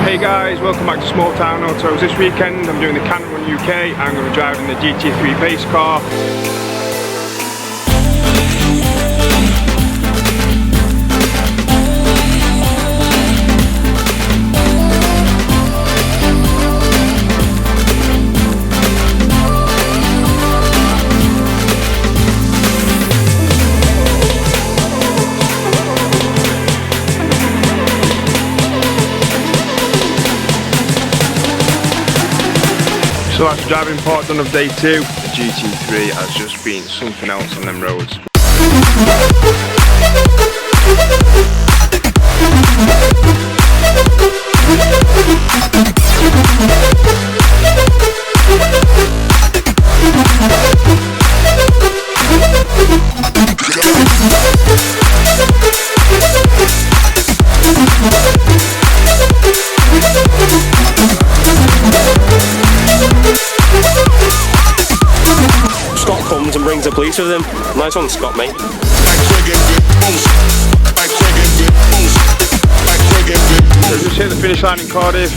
Hey guys, welcome back to Small Town Autos. This weekend I'm doing the Cannon Run UK. I'm going to be driving the GT3 base car. So after driving part done of day 2, the GT3 has just been something else on them roads. Comes and brings the police with him. Nice one, Scott, mate. So just hit the finish line in Cardiff.